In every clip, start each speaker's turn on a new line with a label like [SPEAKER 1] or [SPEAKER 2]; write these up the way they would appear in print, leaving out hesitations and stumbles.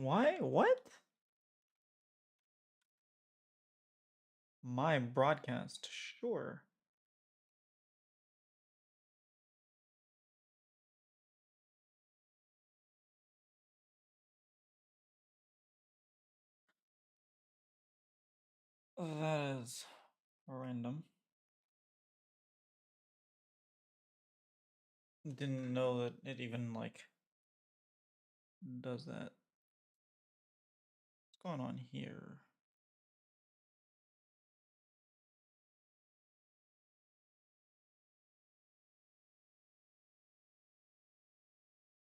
[SPEAKER 1] Why? What? My broadcast, sure. That is random. Didn't know that it even, like, does that. What's going on here?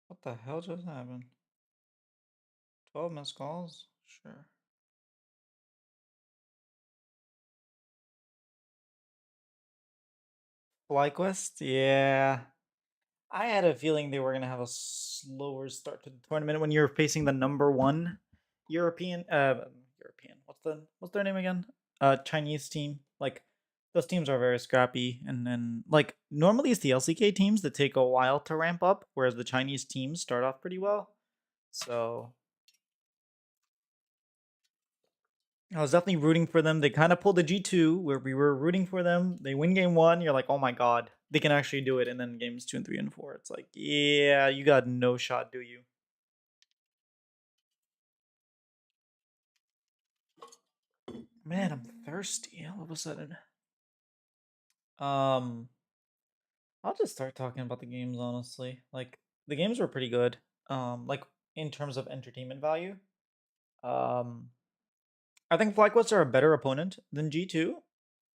[SPEAKER 1] What the hell just happened? 12 missed calls? Sure. FlyQuest? Yeah. I had a feeling they were gonna have a slower start to the tournament when you're facing the number one European. What's their name again? Chinese team. Like those teams are very scrappy, and then like normally it's the LCK teams that take a while to ramp up, whereas the Chinese teams start off pretty well. So I was definitely rooting for them. They kind of pulled the G2 where we were rooting for them. They win game one. You're like, oh my God, they can actually do it. And then games 2 and 3 and 4, it's like, yeah, you got no shot, do you? Man, I'm thirsty all of a sudden. Um, I'll just start talking about the games, honestly. Like, the games were pretty good. Like, in terms of entertainment value. Um, I think FlyQuest are a better opponent than G2.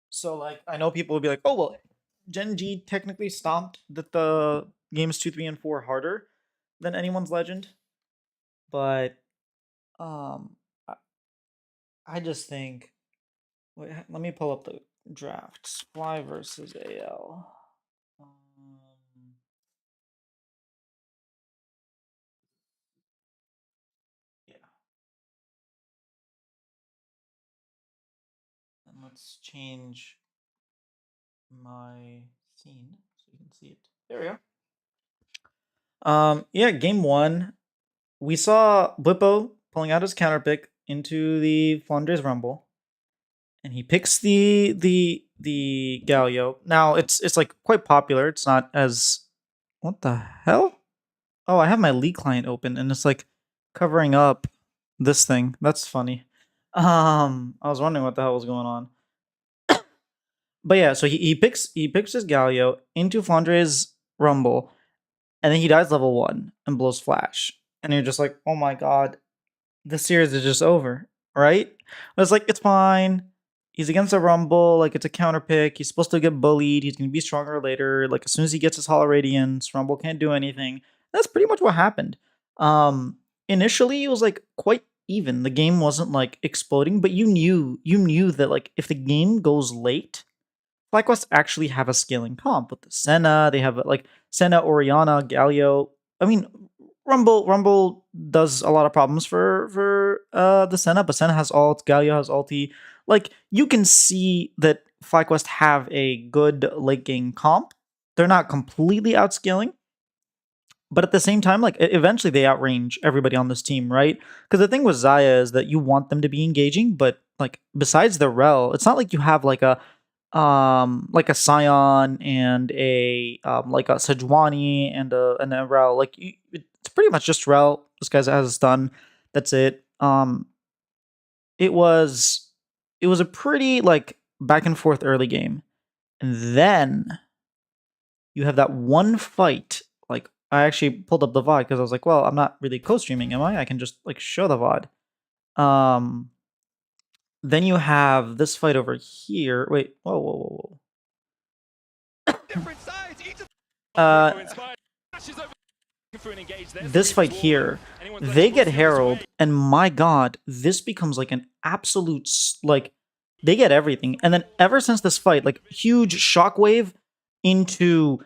[SPEAKER 1] So like I know people will be like, oh well, Gen G technically stomped the games 2, 3, and 4 harder than anyone's legend. But um I, I just think wait, let me pull up the drafts. Fly versus AL. Yeah. And let's change my scene so you can see it. There we go. Yeah, game one, we saw Blippo pulling out his counter pick into the Flandres Rumble, and he picks the Galio. Now it's like quite popular. It's not as what the hell? Oh, I have my League client open, and it's like covering up this thing. That's funny. I was wondering what the hell was going on. But yeah, so he picks his Galio into Flandres Rumble, and then he dies level 1 and blows Flash, and you're just like, oh my God, the series is just over, right? But it's like, it's fine. He's against a Rumble, like it's a counter pick. He's supposed to get bullied. He's gonna be stronger later. Like as soon as he gets his Hollow Radiance, Rumble can't do anything. That's pretty much what happened. Initially it was like quite even. The game wasn't like exploding, but you knew that like if the game goes late, FlyQuest actually have a scaling comp with the Senna. They have like Senna, Oriana, Galio. I mean, Rumble does a lot of problems for the Senna, but Senna has ult, Galio has ulti. Like you can see that FlyQuest have a good late game comp. They're not completely outscaling, but at the same time, like eventually they outrange everybody on this team, right? Because the thing with Zaya is that you want them to be engaging, but like besides the Rel, it's not like you have like a Scion and a like a Sejuani and a Rel. Like it's pretty much just Rel. This guy has a stun. That's it. It was it was a pretty like back and forth early game, and then you have that one fight. Like I actually pulled up the VOD because I was like, well, I'm not really co-streaming, am I? I can just like show the VOD. Then you have this fight over here. Wait, whoa. Uh, this fight here, they get Herald, and my God, this becomes like an absolute like they get everything. And then ever since this fight, like huge shockwave into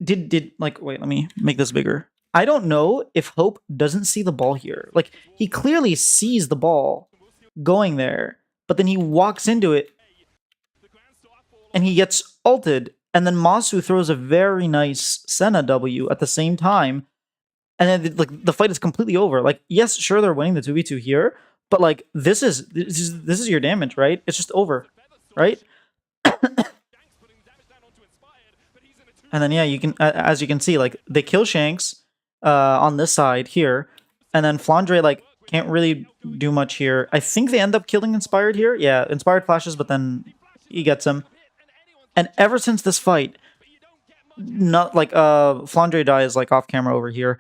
[SPEAKER 1] did like wait, let me make this bigger. I don't know if Hope doesn't see the ball here. Like he clearly sees the ball going there, but then he walks into it and he gets ulted, and then Masu throws a very nice Senna W at the same time. and then like the fight is completely over. Like, yes, sure, they're winning the 2v2 here, but like this is your damage, right? It's just over, right? And then yeah, you can as you can see, like they kill Shanks on this side here, and then Flandre like can't really do much here. I think they end up killing Inspired here. Yeah, Inspired flashes, but then he gets him. And ever since this fight, not like Flandre dies like off camera over here,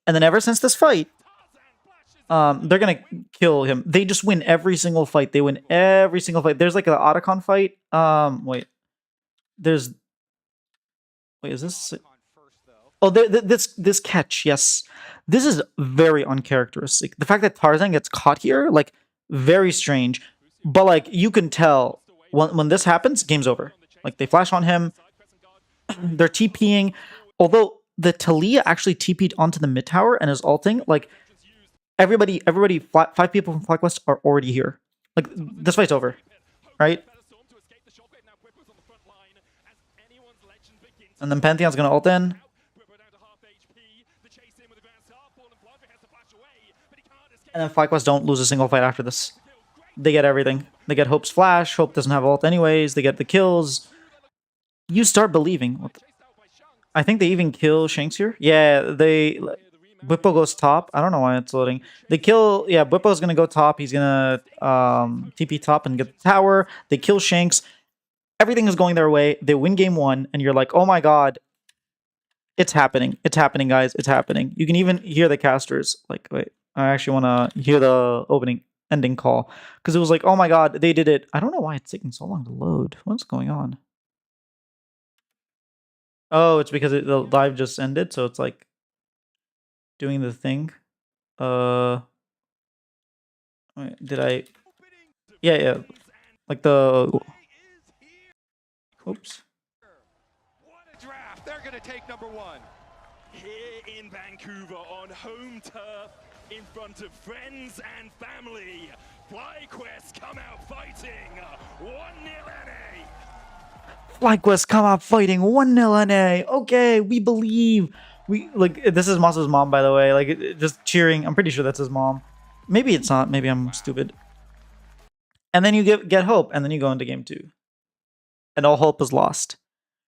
[SPEAKER 1] and then ever since this fight, they're gonna kill him. They just win every single fight. They win every single fight. There's like an Otacon fight. Wait, there's wait, is this? Oh, this catch, yes. This is very uncharacteristic. The fact that Tarzan gets caught here, like, very strange. But, like, you can tell when this happens, game's over. Like, they flash on him. They're TPing. Although the Talia actually TP'd onto the mid tower and is ulting, like, everybody, 5 people from FlyQuest are already here. Like, this fight's over, right? And then Pantheon's gonna ult in. And then FlyQuest don't lose a single fight after this. They get everything. They get Hope's flash. Hope doesn't have ult anyways. They get the kills. You start believing. I think they even kill Shanks here. Yeah, they... Bwipo goes top. I don't know why it's loading. They kill... Yeah, Bwipo's gonna go top. He's gonna TP top and get the tower. They kill Shanks. Everything is going their way. They win game 1, and you're like, oh my god. It's happening. It's happening, guys. It's happening. You can even hear the casters. Like, wait. I actually want to hear the ending call. Because it was like, oh my god, they did it. I don't know why it's taking so long to load. What's going on? Oh, it's because the live just ended, so it's like doing the thing. Wait, did I? Yeah. Like the... Oops.
[SPEAKER 2] What a draft. They're going to take number 1. Here in Vancouver on home turf, in front of friends and family, FlyQuest come out fighting 1-0 NA.
[SPEAKER 1] FlyQuest come out fighting 1-0 NA. Okay, we believe. We like this is Moss's mom, by the way. Like just cheering. I'm pretty sure that's his mom. Maybe it's not. Maybe I'm stupid. And then you get hope, and then you go into game 2, and all hope is lost.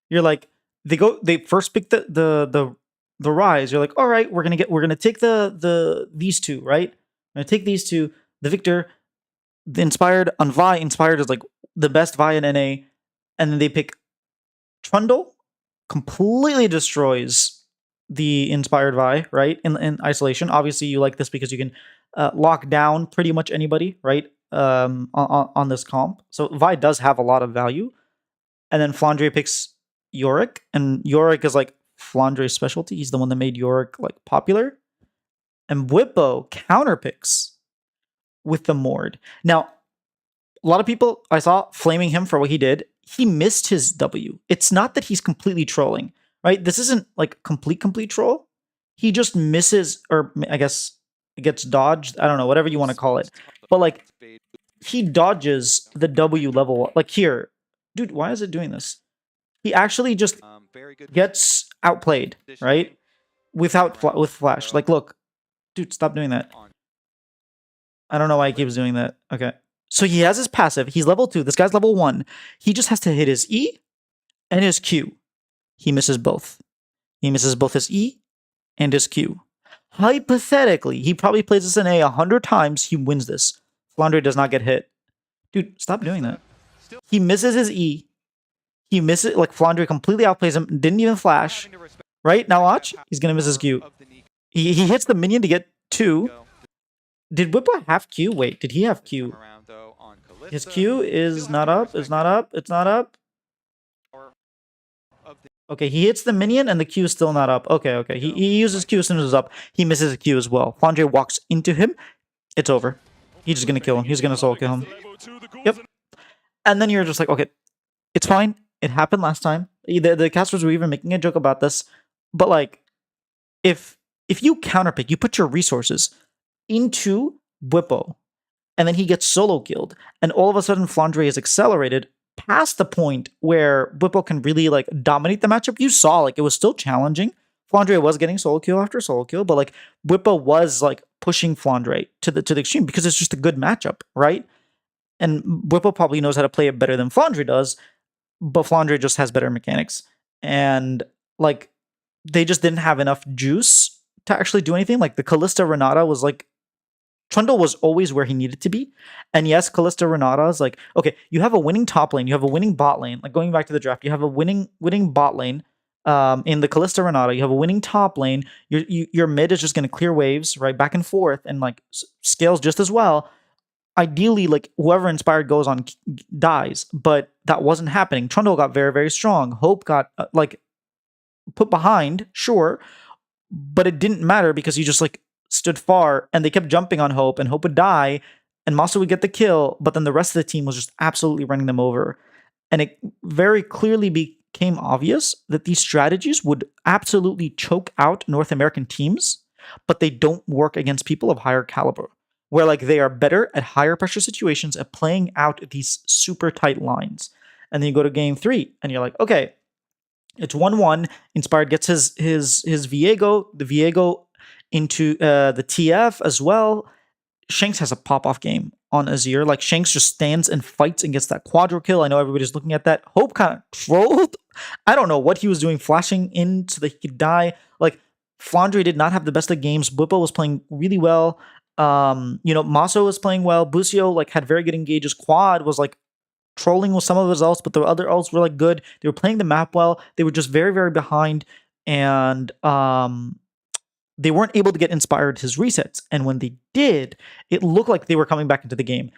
[SPEAKER 1] You're like they first pick the rise. You're like, all right, we're gonna take these two, right? We're gonna take these two. The Victor, the Inspired on Vi. Inspired is like the best Vi in NA, and then they pick Trundle. Completely destroys the Inspired Vi, right? In isolation. Obviously, you like this because you can lock down pretty much anybody, right? On this comp. So Vi does have a lot of value. And then Flandre picks Yorick, and Yorick is like Flandre's specialty. He's the one that made Yorick like popular. And Bwipo counterpicks with the Mord. Now, a lot of people I saw flaming him for what he did. He missed his W. It's not that he's completely trolling, right? This isn't like complete troll. He just misses, or I guess it gets dodged. I don't know, whatever you want to call it. But like, he dodges the W level. Like here, dude, why is it doing this? He actually just gets outplayed, right? With flash. Like, look, dude, stop doing that. I don't know why he keeps doing that. Okay. So he has his passive. He's level 2. This guy's level 1. He just has to hit his E and his Q. He misses both. He misses both his E and his Q. Hypothetically, he probably plays this in A 100 times. He wins this. Flandre does not get hit. Dude, stop doing that. He misses his E. He misses, like, Flandre completely outplays him. Didn't even flash. Right? Now watch. He's going to miss his Q. He hits the minion to get 2. Did Bwipo have Q? Wait, did he have Q? His Q is not up. It's not up. It's not up. Okay, he hits the minion and the Q is still not up. Okay. He uses Q as soon as it's up. He misses a Q as well. Flandre walks into him. It's over. He's just going to kill him. He's going to solo kill him. Yep. And then you're just like, okay, it's fine. It happened last time. The casters were even making a joke about this. But like, if you counterpick, you put your resources into Bwipo, and then he gets solo killed, and all of a sudden Flandre is accelerated past the point where Bwipo can really like dominate the matchup. You saw like it was still challenging Flandre was getting solo kill after solo kill, but like Whippo was like pushing Flandre to the extreme because it's just a good matchup, right? And Whippo probably knows how to play it better than Flandre does, but Flandre just has better mechanics. And like they just didn't have enough juice to actually do anything. Like the Callista Renata was like Trundle was always where he needed to be. And yes, Callista Renata is like, okay, you have a winning top lane, you have a winning bot lane. Like going back to the draft, you have a winning bot lane. In the Callista Renata, you have a winning top lane. Your mid is just going to clear waves right back and forth, and like scales just as well. Ideally, like whoever inspired goes on dies, but that wasn't happening. Trundle got very very strong. Hope got like put behind, sure, but it didn't matter because he just like stood far and they kept jumping on Hope, and Hope would die and Masa would get the kill, but then the rest of the team was just absolutely running them over. And it very clearly became obvious that these strategies would absolutely choke out North American teams, but they don't work against people of higher caliber, where like they are better at higher pressure situations at playing out these super tight lines. And then you go to game 3 and you're like, okay, it's 1-1. Inspired gets his Viego, the Viego into the TF as well. Shanks has a pop-off game on Azir. Like Shanks just stands and fights and gets that quadro kill. I know everybody's looking at that. Hope kind of trolled. I don't know what he was doing, flashing in so that he could die. Like Flandre did not have the best of games. Bwipo was playing really well. Maso was playing well. Busio like had very good engages. Quad was like trolling with some of his ults, but the other ults were like good. They were playing the map well. They were just very, very behind, and they weren't able to get inspired his resets. And when they did, it looked like they were coming back into the game.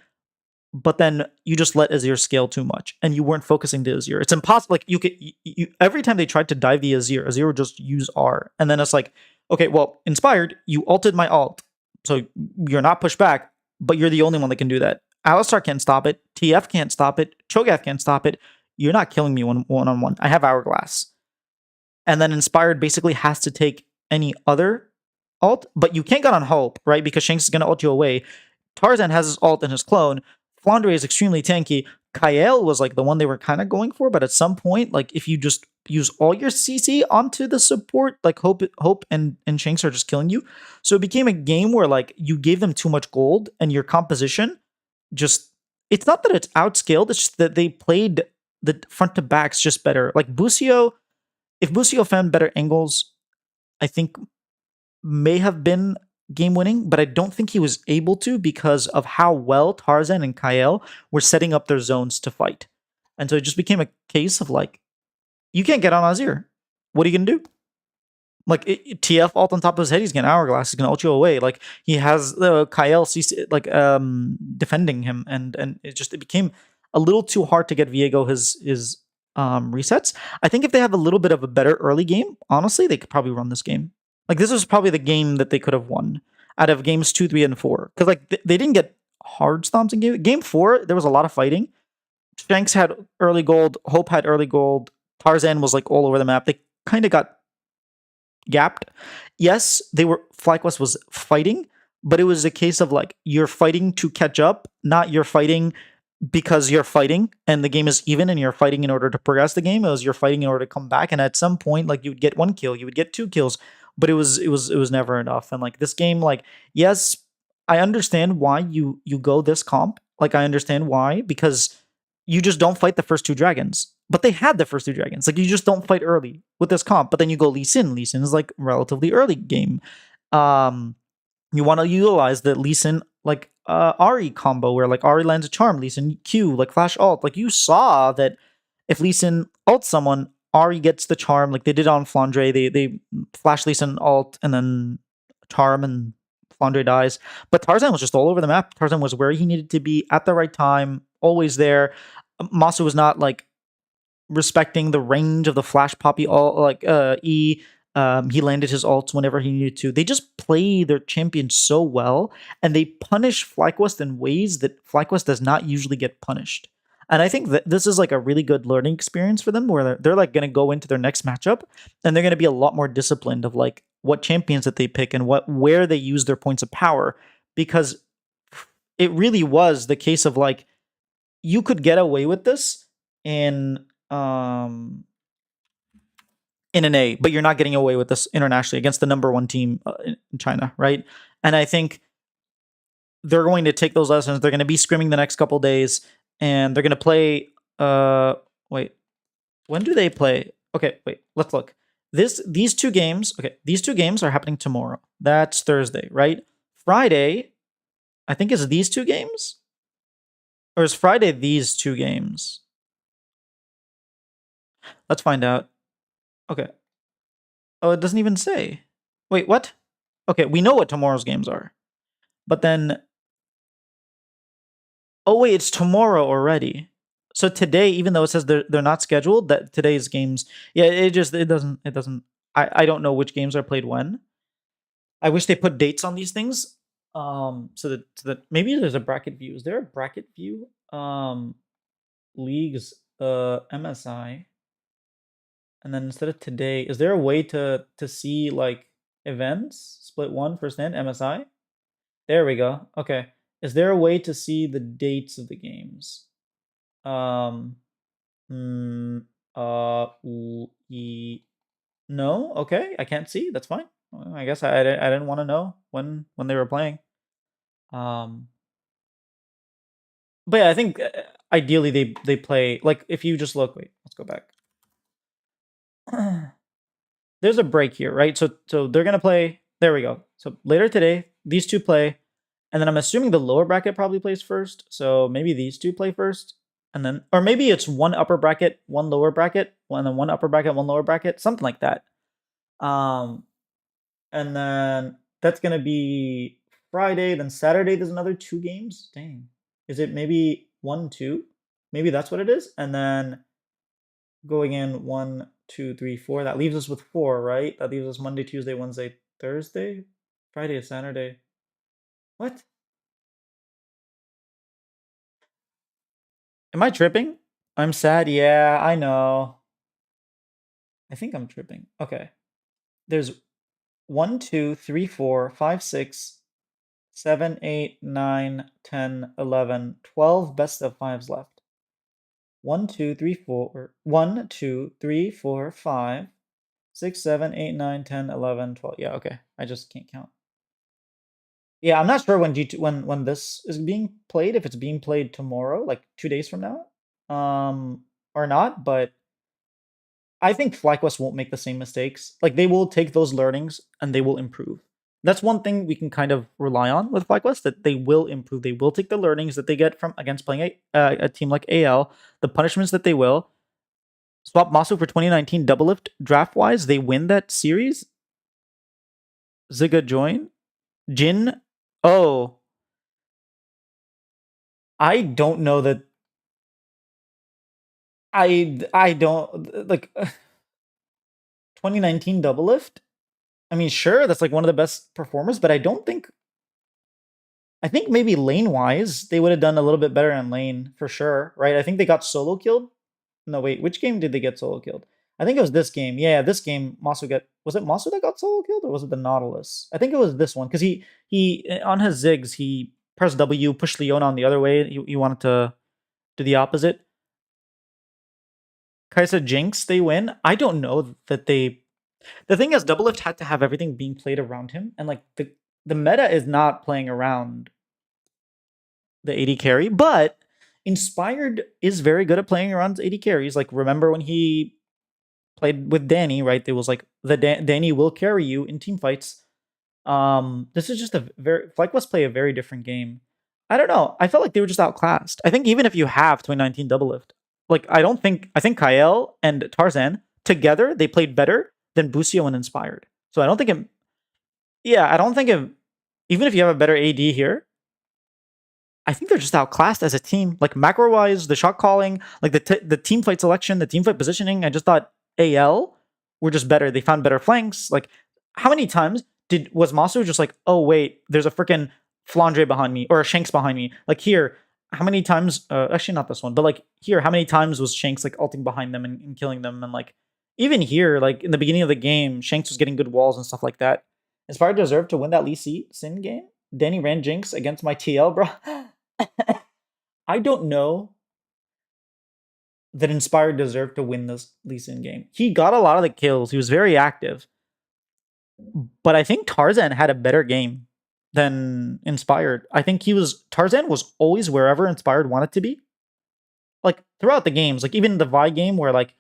[SPEAKER 1] But then you just let Azir scale too much, and you weren't focusing the Azir. It's impossible. Like you every time they tried to dive the Azir would just use R, and then it's like, okay, well, inspired, you ulted my ult, so you're not pushed back, but you're the only one that can do that. Alistar can't stop it. TF can't stop it. Cho'Gath can't stop it. You're not killing me one on one. I have Hourglass, and then inspired basically has to take any other ult, but you can't get on Hope, right? Because Shanks is going to ult you away. Tarzan has his ult and his clone. Flandre is extremely tanky. Kael was like the one they were kind of going for, but at some point, like if you just use all your CC onto the support, like Hope and Shanks are just killing you. So it became a game where like you gave them too much gold, and your composition just, it's not that it's outscaled, it's just that they played the front to backs just better. Like Busio, if Busio found better angles, I think may have been game winning, but I don't think he was able to because of how well Tarzan and Kael were setting up their zones to fight. And so it just became a case of like, you can't get on Azir. What are you going to do? Like TF ult on top of his head, he's getting Hourglass, he's gonna ult you away. Like he has the Kael CC, like defending him, and it became a little too hard to get Viego his resets. I think if they have a little bit of a better early game, honestly, they could probably run this game. Like this was probably the game that they could have won out of games 2, 3, and 4. Because like they didn't get hard stomps in game 4. There was a lot of fighting. Shanks had early gold. Hope had early gold. Tarzan was like all over the map. They kind of got gapped. Yes, FlyQuest was fighting, but it was a case of like you're fighting to catch up, not you're fighting because you're fighting and the game is even and you're fighting in order to progress the game. It was you're fighting in order to come back, and at some point like you would get 1 kill, you would get 2 kills, but it was never enough. And like this game, like yes, I understand why you go this comp. Like I understand why, because you just don't fight the first 2 dragons. But they had the first 2 dragons. Like you just don't fight early with this comp. But then you go Lee Sin. Lee Sin is like relatively early game. You want to utilize the Lee Sin like Ari combo where like Ari lands a charm, Lee Sin Q, like flash ult. Like you saw that if Lee Sin ults someone, Ari gets the charm. Like they did on Flandre. They flash Lee Sin ult and then charm, and Flandre dies. But Tarzan was just all over the map. Tarzan was where he needed to be at the right time, always there. Masu was not like respecting the range of the flash poppy ult, like E. He landed his ults whenever he needed to. They just play their champion so well, and they punish FlyQuest in ways that FlyQuest does not usually get punished. And I think that this is like a really good learning experience for them, where they're like going to go into their next matchup, and they're going to be a lot more disciplined of like what champions that they pick and where they use their points of power, because it really was the case of like you could get away with this in in an A, but you're not getting away with this internationally against the number one team in China, right? And I think they're going to take those lessons. They're going to be scrimming the next couple days, and they're going to play. Wait, when do they play? Okay, wait, let's look. These two games. Okay, these two games are happening tomorrow. That's Thursday, right? Friday, I think is these two games, or is Friday these two games? Let's find out. Okay. Oh, it doesn't even say. Wait, what? Okay, we know what tomorrow's games are, but then oh wait, it's tomorrow already. So today, even though it says they're not scheduled, that today's games, yeah, it doesn't. I don't know which games are played when. I wish they put dates on these things. So that maybe there's a bracket view. Is there a bracket view? Leagues, MSI, and then instead of today, is there a way to see like events? Split one, first in MSI. There we go. Okay. Is there a way to see the dates of the games? Um, mm, no. Okay, I can't see. That's fine. Well, I guess I didn't want to know when they were playing. Um, but yeah, I think ideally they play like if you just look. Wait, let's go back. There's a break here, right? So they're gonna play. There we go. So later today, these two play, and then I'm assuming the lower bracket probably plays first. So maybe these two play first, and then or maybe it's one upper bracket, one lower bracket, and then one upper bracket, one lower bracket, something like that. Um, and then that's gonna be Friday. Then Saturday, there's another two games. Dang, is it maybe 1-2? Maybe that's what it is. And then going in 1, 2, 3, 4. That leaves us with 4, right? That leaves us Monday, Tuesday, Wednesday, Thursday, Friday, Saturday. What? Am I tripping? I'm sad. Yeah, I know. I think I'm tripping. Okay. There's 1, 2, 3, 4, 5, 6, 7, 8, 9, 10, 11, 12 best of fives left. 1, 2, 3, 4, 1, 2, 3, 4, 5, 6, 7, 8, 9, 10, 11, 12. Yeah, okay. I just can't count. Yeah, I'm not sure when G2 when this is being played, if it's being played tomorrow, like 2 days from now, or not, but I think FlyQuest won't make the same mistakes. Like they will take those learnings and they will improve. That's one thing we can kind of rely on with FlyQuest, that they will improve. They will take the learnings that they get from against playing a team like AL, the punishments that they will. Swap Masu for 2019 double lift draft wise, they win that series. Ziga join. Jin. Oh, I don't know that. I don't like 2019 double lift. I mean, sure, that's like one of the best performers, but I don't think. I think maybe lane wise, they would have done a little bit better in lane for sure, right? I think they got solo killed. No, wait, which game did they get solo killed? I think it was this game. Yeah, this game, Masu got was it Masu that got solo killed or was it the Nautilus? I think it was this one because he on his zigs he pressed W, pushed Leona on the other way. He wanted to do the opposite. Kaisa Jinx, they win. I don't know that they. The thing is, Double Lift had to have everything being played around him, and like the meta is not playing around the AD carry, but Inspired is very good at playing around AD carries. Like remember when he played with Danny, right? There was like Danny will carry you in team fights. This is just a very FlyQuest play a very different game. I don't know. I felt like they were just outclassed. I think even if you have 2019 double lift, like I think Kael and Tarzan together they played better than Busio and Inspired. So I don't think it. Yeah, I don't think it. Even if you have a better AD here, I think they're just outclassed as a team. Like macro wise, the shot calling, like the team fight selection, the team fight positioning. I just thought AL were just better. They found better flanks. Like how many times was Masu just like, oh wait, there's a freaking Flandre behind me or a Shanks behind me? Like here, how many times? Actually, not this one, but like here, how many times was Shanks like ulting behind them and killing them? And like even here, like in the beginning of the game, Shanks was getting good walls and stuff like that. Inspired deserved to win that Lee Sin game. Danny ran Jinx against my TL, bro. I don't know. that Inspired deserved to win this Lee Sin game. He got a lot of the kills. He was very active. But I think Tarzan had a better game than Inspired. I think Tarzan was always wherever Inspired wanted to be. Like throughout the games, like even the Vi game where like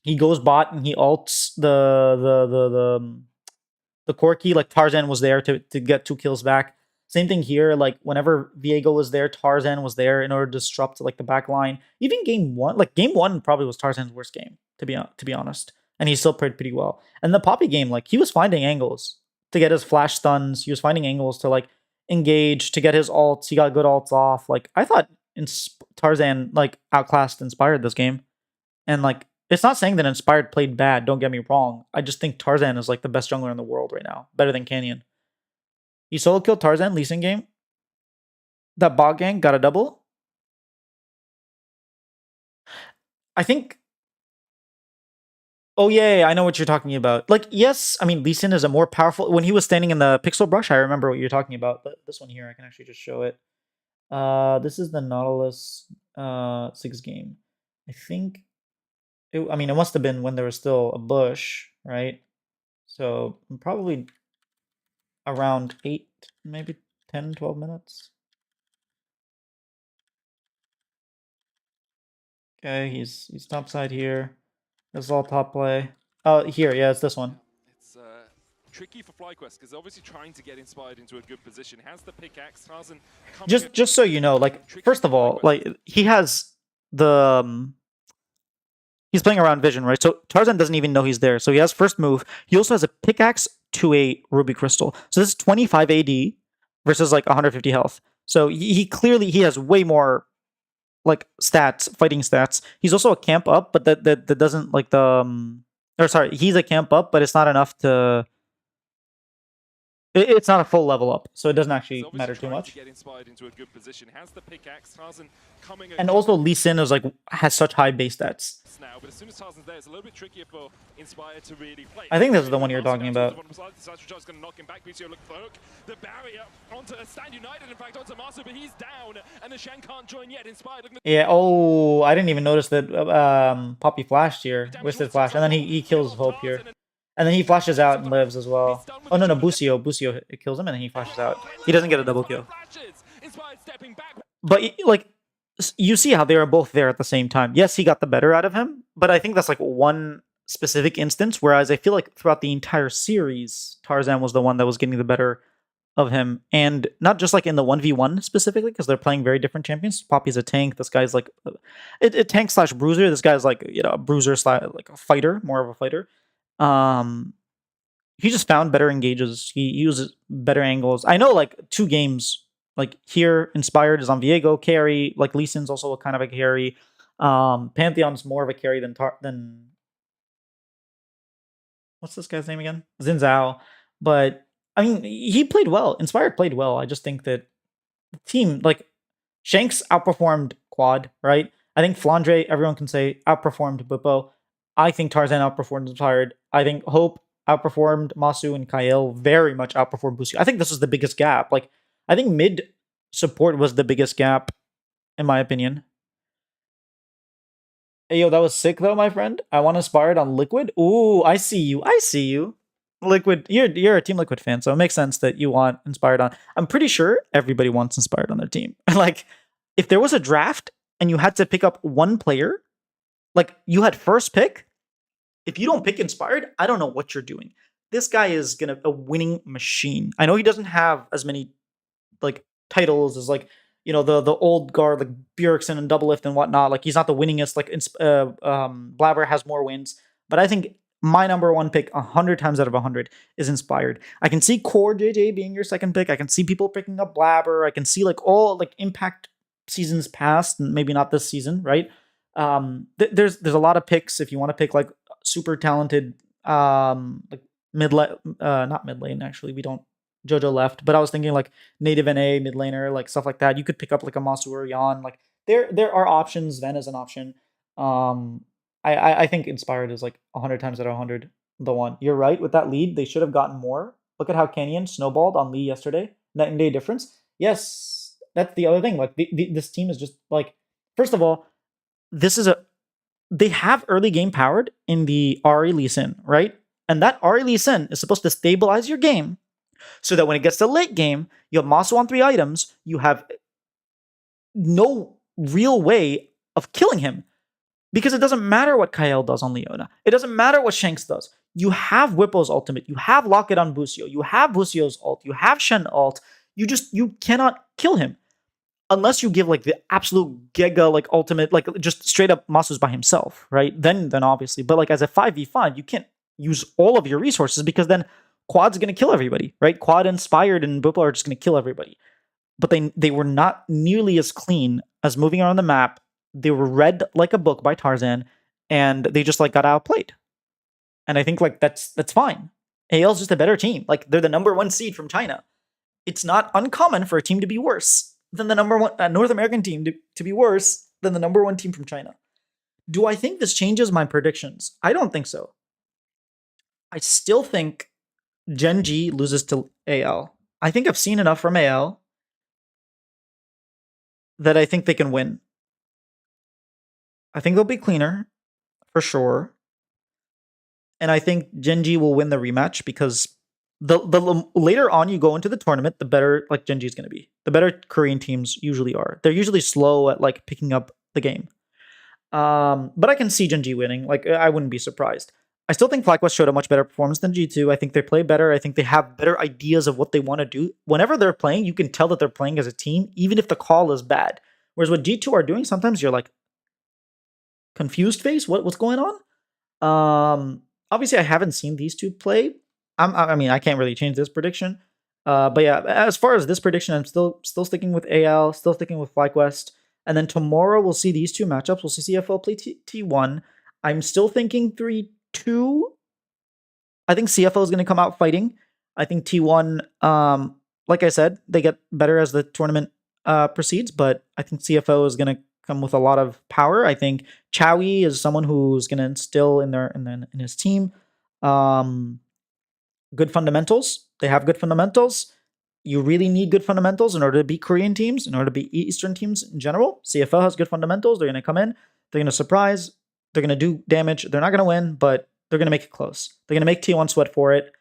[SPEAKER 1] he goes bot and he ults the Corki, like Tarzan was there to get 2 kills back. Same thing here. Like whenever Viego was there, Tarzan was there in order to disrupt like the back line. Even game one probably was Tarzan's worst game to be honest, and he still played pretty well. And the Poppy game, like he was finding angles to get his flash stuns. He was finding angles to like engage to get his ults. He got good ults off. Like I thought Tarzan like outclassed Inspired this game, and like it's not saying that Inspired played bad, don't get me wrong. I just think Tarzan is like the best jungler in the world right now. Better than Canyon. He solo killed Tarzan, Lee Sin game. That bot gang got a double. I think. Oh yeah, I know what you're talking about. Like, yes, I mean Lee Sin is a more powerful. When he was standing in the pixel brush, I remember what you're talking about. But this one here, I can actually just show it. This is the Nautilus 6 game. I think. I mean, it must have been when there was still a bush, right? So probably around 8, maybe 10, 12 minutes. Okay, he's top side here. This is all top play. Oh, here, yeah, it's this one.
[SPEAKER 2] It's tricky for FlyQuest because obviously trying to get Inspired into a good position. Has the pickaxe, Tarzan.
[SPEAKER 1] Just so you know, like first of all, like he has the he's playing around vision, right? So Tarzan doesn't even know he's there. So he has first move. He also has a pickaxe to a ruby crystal. So this is 25 AD versus like 150 health. So he clearly he has way more like stats, fighting stats. He's also a camp up, but that doesn't like the or sorry, he's a camp up, but it's not enough to. It's not a full level up, so it doesn't actually matter too much. And also Lee Sin is like has such high base stats.
[SPEAKER 2] Now, but as soon as Tarzan's there, it's a little bit trickier for Inspired to really play.
[SPEAKER 1] I think this is the one you're talking about.
[SPEAKER 2] The barrier onto Stand United, in fact, onto Master, but he's down, and the Shen can't join yet. Inspired.
[SPEAKER 1] Yeah. Oh, I didn't even notice that Poppy flashed here, wasted flash, and then he kills Hope here, and then he flashes out and lives as well. Oh no, Busio kills him, and then he flashes out. He doesn't get a double kill. But like. You see how they are both there at the same time. Yes, he got the better out of him, but I think that's like one specific instance, whereas I feel like throughout the entire series, Tarzan was the one that was getting the better of him. And not just like in the 1v1 specifically, because they're playing very different champions. Poppy's a tank. This guy's like a tank slash bruiser. This guy's like, you know, a bruiser slash like a fighter, more of a fighter. He just found better engages. He uses better angles. I know like 2 games like here, Inspired is on Viego carry. Like Lee Sin's also a kind of a carry. Pantheon's more of a carry than what's this guy's name again? Xin Zhao. But I mean, he played well. Inspired played well. I just think that the team, like Shanks outperformed Quad, right? I think Flandre, everyone can say, outperformed Bippo. I think Tarzan outperformed Inspired. I think Hope outperformed Masu, and Kael very much outperformed Busio. I think this is the biggest gap. Like I think mid support was the biggest gap, in my opinion. Hey, yo, that was sick though, my friend. I want Inspired on Liquid. Ooh, I see you. Liquid, you're a Team Liquid fan, so it makes sense that you want Inspired on. I'm pretty sure everybody wants Inspired on their team. Like, if there was a draft and you had to pick up one player, like you had first pick, if you don't pick Inspired, I don't know what you're doing. This guy is a winning machine. I know he doesn't have as many like titles as like, you know, the old guard like Bjergsen and Doublelift and whatnot. Like he's not the winningest. Like Blabber has more wins, but I think my number 1 pick 100 times out of 100 is Inspired. I can see Core JJ being your second pick. I can see people picking up Blabber. I can see like all like Impact seasons past, and maybe not this season, right? There's a lot of picks if you want to pick like super talented like not mid lane. Actually, we don't. Jojo left, but I was thinking like native NA, mid laner, like stuff like that. You could pick up like a Masu or Yan. Like there are options. Ven is an option. I think Inspired is like 100 times out of 100 the one. You're right with that lead. They should have gotten more. Look at how Canyon snowballed on Lee yesterday. Night and day difference. Yes, that's the other thing. Like this team is just like, first of all, this is they have early game powered in the Ari Lee Sin, right? And that Ari Lee Sin is supposed to stabilize your game so that when it gets to late game, you have Masu on 3 items, you have no real way of killing him. Because it doesn't matter what Kael does on Leona. It doesn't matter what Shanks does. You have Whipple's ultimate. You have Locket on Busio. You have Busio's ult. You have Shen ult. You cannot kill him. Unless you give like the absolute giga like ultimate, like just straight up Masu's by himself, right? Then obviously. But like as a 5v5, you can't use all of your resources because then Quad's gonna kill everybody, right? Quad Inspired and Whipple are just gonna kill everybody. But they were not nearly as clean as moving around the map. They were read like a book by Tarzan, and they just like got outplayed. And I think like that's fine. AL's just a better team. Like they're the number 1 seed from China. It's not uncommon for a team to be worse than the number 1 North American team to be worse than the number 1 team from China. Do I think this changes my predictions? I don't think so. I still think GENG loses to AL. I think I've seen enough from AL that I think they can win. I think they'll be cleaner, for sure. And I think GENG will win the rematch because the later on you go into the tournament, the better like GENG is going to be. The better Korean teams usually are. They're usually slow at like picking up the game. But I can see GENG winning. Like I wouldn't be surprised. I still think FlyQuest showed a much better performance than G2. I think they play better. I think they have better ideas of what they want to do. Whenever they're playing, you can tell that they're playing as a team, even if the call is bad. Whereas what G2 are doing, sometimes you're like, confused face? What's going on? Obviously, I haven't seen these two play. I mean, I can't really change this prediction. But yeah, as far as this prediction, I'm still sticking with AL, still sticking with FlyQuest. And then tomorrow we'll see these two matchups. We'll see CFO play T1. I'm still thinking 3-2. I think CFO is going to come out fighting. I think T1, like I said, they get better as the tournament proceeds, but I think CFO is going to come with a lot of power. I think Chowie is someone who's going to instill in his team good fundamentals. They have good fundamentals. You really need good fundamentals in order to beat Korean teams, in order to beat Eastern teams in general. CFO has good fundamentals. They're going to come in. They're going to surprise. They're going to do damage. They're not going to win, but they're going to make it close. They're going to make T1 sweat for it.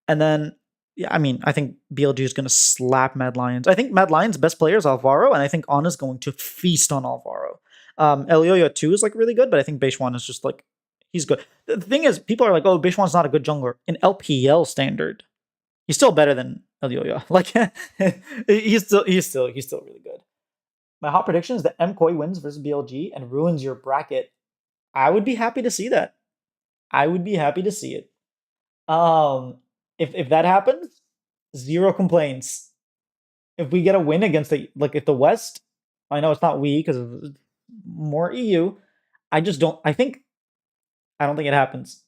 [SPEAKER 1] And then, yeah, I mean, I think BLG is going to slap Mad Lions. I think Mad Lions' best player is Alvaro, and I think On is going to feast on Alvaro. Elioyo 2 is like really good, but I think Beishwan is just like, he's good. The thing is, people are like, oh, Beishwan's not a good jungler. In LPL standard, he's still better than Elioyo. Like, he's still really good. My hot prediction is that MKOI wins versus BLG and ruins your bracket. I would be happy to see that. I would be happy to see it. If that happens, zero complaints. If we get a win against if the West, I know it's not we because of more EU. I don't think it happens.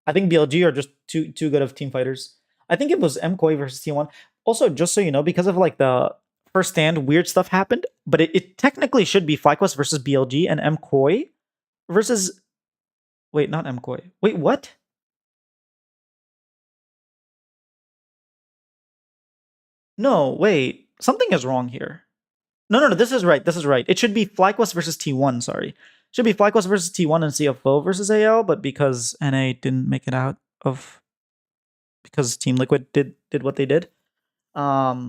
[SPEAKER 1] I think BLG are just too good of team fighters. I think it was MKOI versus T1. Also, just so you know, because of like the first stand, weird stuff happened, but it technically should be FlyQuest versus BLG and MKOI versus. Wait, not MKOI. Wait, what? No, wait. Something is wrong here. No. This is right. It should be FlyQuest versus T1. Sorry, it should be FlyQuest versus T1 and CFO versus AL. But because NA didn't make it out of, because Team Liquid did what they did, yeah,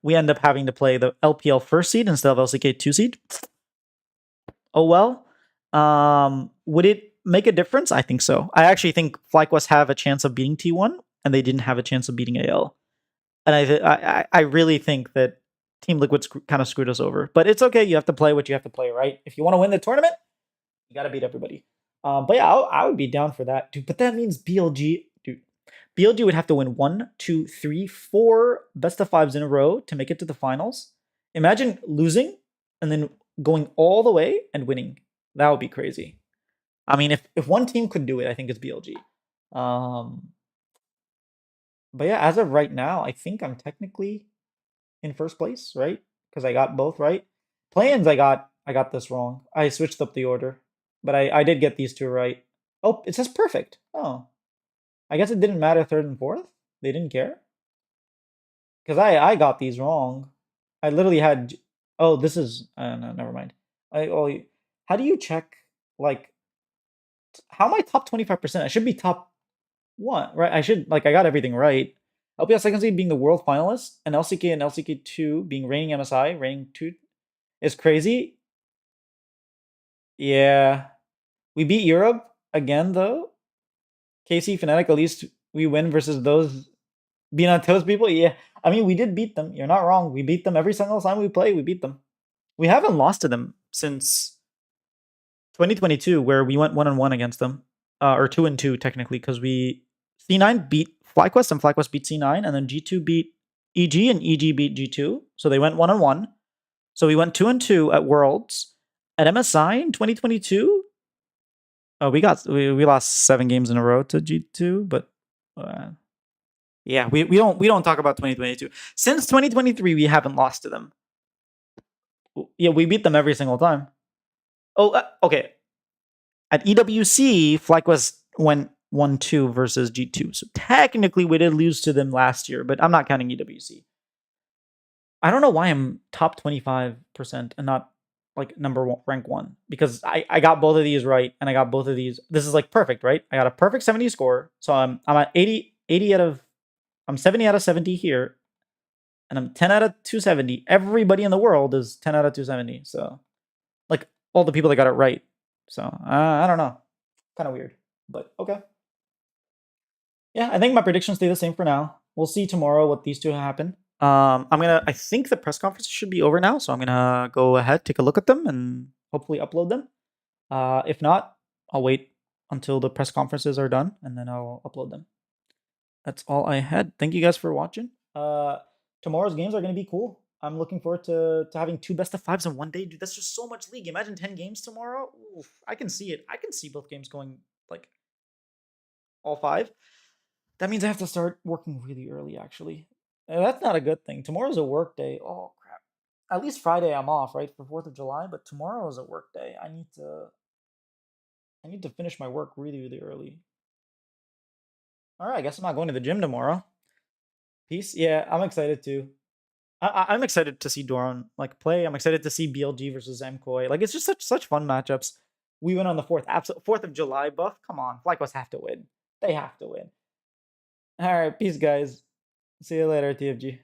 [SPEAKER 1] we end up having to play the LPL first seed instead of LCK 2 seed. Oh well. Would it make a difference? I think so. I actually think FlyQuest have a chance of beating T1, and they didn't have a chance of beating AL. And I really think that Team Liquid kind of screwed us over. But it's okay. You have to play what you have to play, right? If you want to win the tournament, you got to beat everybody. But yeah, I would be down for that, dude. But that means BLG, dude. BLG would have to win 1, 2, 3, 4 best of 5s in a row to make it to the finals. Imagine losing and then going all the way and winning. That would be crazy. I mean, if one team could do it, I think it's BLG. But yeah, as of right now, I think I'm technically in first place, right? Because I got both right. Plans, I got this wrong. I switched up the order, but I did get these two right. Oh, it says perfect. Oh, I guess it didn't matter third and fourth. They didn't care because I got these wrong. I literally had. Oh, this is no, never mind. How do you check, like, how am I top 25%? I should be top one, right? I should, like, I got everything right. LPL second seed being the world finalist, and LCK2 being reigning MSI, reigning 2 is crazy. Yeah. We beat Europe again, though. KC Fnatic, at least we win versus those being on toast people. Yeah. I mean, we did beat them. You're not wrong. We beat them every single time we play. We beat them. We haven't lost to them since 2022, where we went 1-1 against them, or 2-2 technically, because we C9 beat FlyQuest and FlyQuest beat C9, and then G2 beat EG and EG beat G2. So they went 1-1. So we went 2-2 at Worlds. At MSI in 2022, we lost 7 games in a row to G2, but yeah, we don't talk about 2022. Since 2023, we haven't lost to them. Yeah, we beat them every single time. Oh, okay. At EWC, FlyQuest went 1-2 versus G2. So technically we did lose to them last year, but I'm not counting EWC. I don't know why I'm top 25% and not like rank 1, because I got both of these right, and I got both of these. This is like perfect, right? I got a perfect 70 score. So I'm at 80 out of, I'm 70 out of 70 here, and I'm 10 out of 270. Everybody in the world is 10 out of 270. So like all the people that got it right. So I don't know. Kind of weird, but okay. Yeah, I think my predictions stay the same for now. We'll see tomorrow what these two happen. I think the press conference should be over now, so I'm gonna go ahead, take a look at them, and hopefully upload them. If not, I'll wait until the press conferences are done, and then I'll upload them. That's all I had. Thank you guys for watching. Tomorrow's games are gonna be cool. I'm looking forward to having 2 best of 5s in one day. Dude, that's just so much league. Imagine 10 games tomorrow. Oof, I can see it. I can see both games going like all 5. That means I have to start working really early, actually. That's not a good thing. Tomorrow's a work day. Oh crap. At least Friday I'm off, right, for 4th of July, but tomorrow is a work day. I need to finish my work really, really early. All right, I guess I'm not going to the gym tomorrow. Peace. Yeah, I'm excited too. I'm excited to see Doran like play. I'm excited to see BLG versus MKOI. Like, it's just such fun matchups. We went on the 4th of July buff. Come on, FlyQuest have to win. They have to win. All right, peace, guys. See you later, TFG.